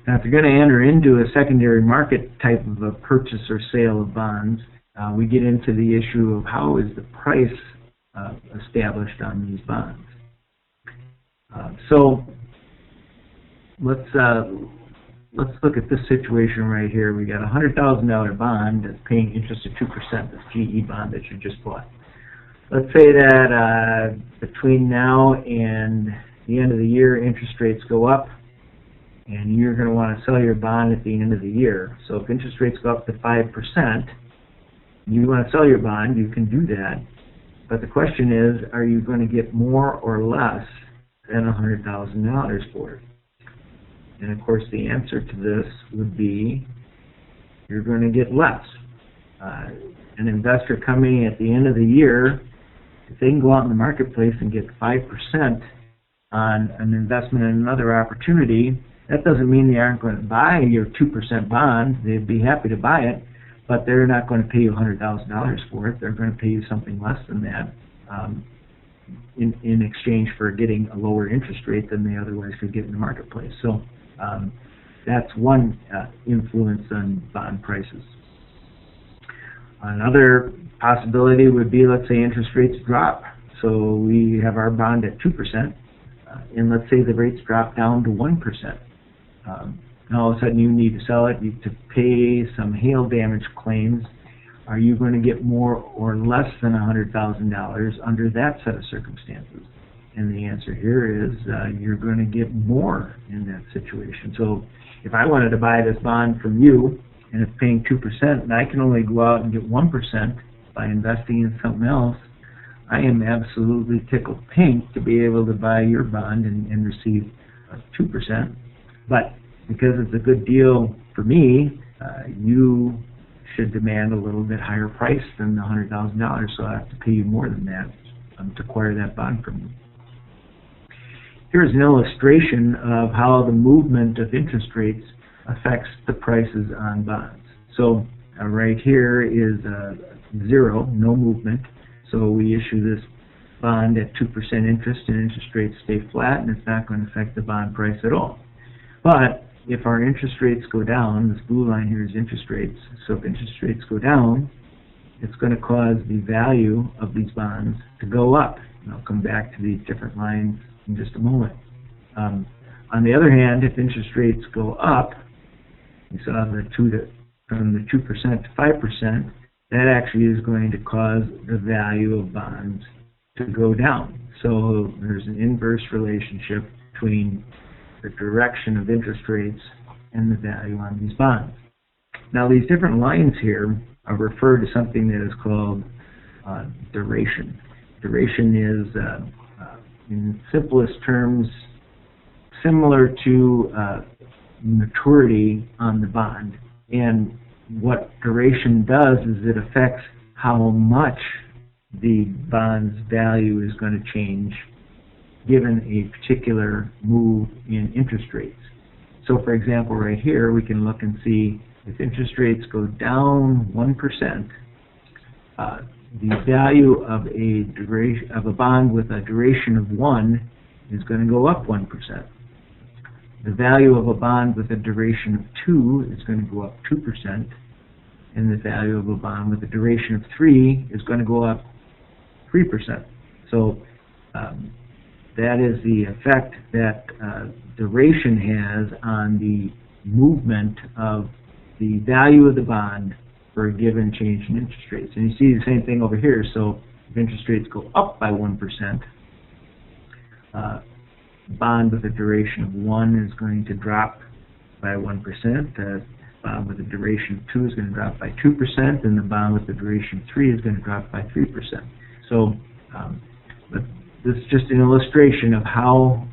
Now, if you're going to enter into a secondary market type of a purchase or sale of bonds, we get into the issue of how is the price established on these bonds. So let's look at this situation right here. We got a $100,000 bond that's paying interest of 2%. This GE bond that you just bought. Let's say that between now and the end of the year, interest rates go up, and you're going to want to sell your bond at the end of the year. So if interest rates go up to 5%, you want to sell your bond, you can do that. But the question is, are you going to get more or less than $100,000 for it? And of course the answer to this would be, you're going to get less. An investor coming at the end of the year, if they can go out in the marketplace and get 5% on an investment in another opportunity, that doesn't mean they aren't going to buy your 2% bond. They'd be happy to buy it, but they're not going to pay you $100,000 for it. They're going to pay you something less than that in exchange for getting a lower interest rate than they otherwise could get in the marketplace. So that's one influence on bond prices. Another possibility would be, let's say interest rates drop. So we have our bond at 2%, and let's say the rates drop down to 1%. And all of a sudden you need to sell it, you need to pay some hail damage claims. Are you going to get more or less than $100,000 under that set of circumstances? And the answer here is you're going to get more in that situation. So if I wanted to buy this bond from you, and it's paying 2%, and I can only go out and get 1% by investing in something else, I am absolutely tickled pink to be able to buy your bond and receive 2%. But because it's a good deal for me, you should demand a little bit higher price than the $100,000, so I have to pay you more than that to acquire that bond from you. Here's an illustration of how the movement of interest rates affects the prices on bonds. So right here is 0, no movement. So we issue this bond at 2% interest, and interest rates stay flat, and it's not going to affect the bond price at all. But if our interest rates go down, this blue line here is interest rates, so if interest rates go down, it's going to cause the value of these bonds to go up. And I'll come back to these different lines in just a moment. On the other hand, if interest rates go up, you saw from the 2% to 5%, that actually is going to cause the value of bonds to go down. So there's an inverse relationship between the direction of interest rates and the value on these bonds. Now these different lines here are referred to something that is called duration. Duration is, in simplest terms, similar to maturity on the bond. And what duration does is it affects how much the bond's value is going to change given a particular move in interest rates. So for example, right here we can look and see if interest rates go down 1%, the value of a bond with a duration of 1 is going to go up 1%. The value of a bond with a duration of 2 is going to go up 2%, and the value of a bond with a duration of 3 is going to go up 3%. So that is the effect that duration has on the movement of the value of the bond for a given change in interest rates. And you see the same thing over here. So if interest rates go up by 1%, bond with a duration of 1 is going to drop by 1%. Bond with a duration of 2 is going to drop by 2%, and the bond with a duration of 3 is going to drop by 3%. So this is just an illustration of how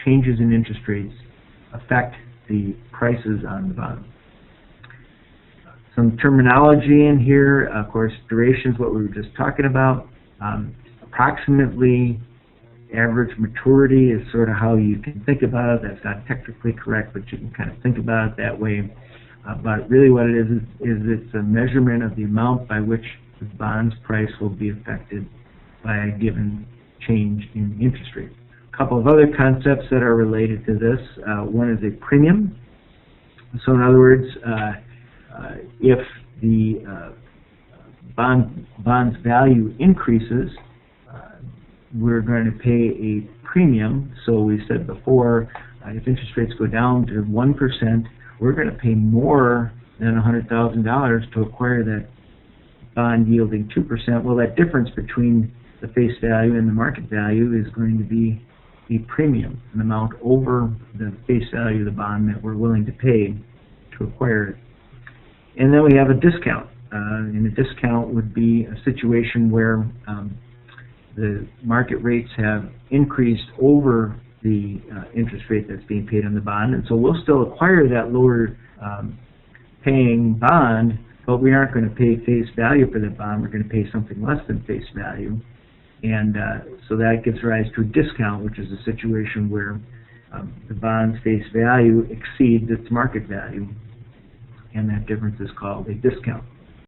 changes in interest rates affect the prices on the bond. Some terminology in here. Of course, duration is what we were just talking about. Approximately average maturity is sort of how you can think about it. That's not technically correct, but you can kind of think about it that way. But really what it is it's a measurement of the amount by which the bond's price will be affected by a given change in interest rate. A couple of other concepts that are related to this. One is a premium. So in other words, if the bond's value increases, we're going to pay a premium. So we said before, if interest rates go down to 1%, we're going to pay more than $100,000 to acquire that bond yielding 2%. Well, that difference between the face value and the market value is going to be a premium, an amount over the face value of the bond that we're willing to pay to acquire it. And then we have a discount. And a discount would be a situation where the market rates have increased over the interest rate that's being paid on the bond, and so we'll still acquire that lower paying bond, but we aren't going to pay face value for the bond. We're going to pay something less than face value, and so that gives rise to a discount, which is a situation where the bond's face value exceeds its market value, and that difference is called a discount.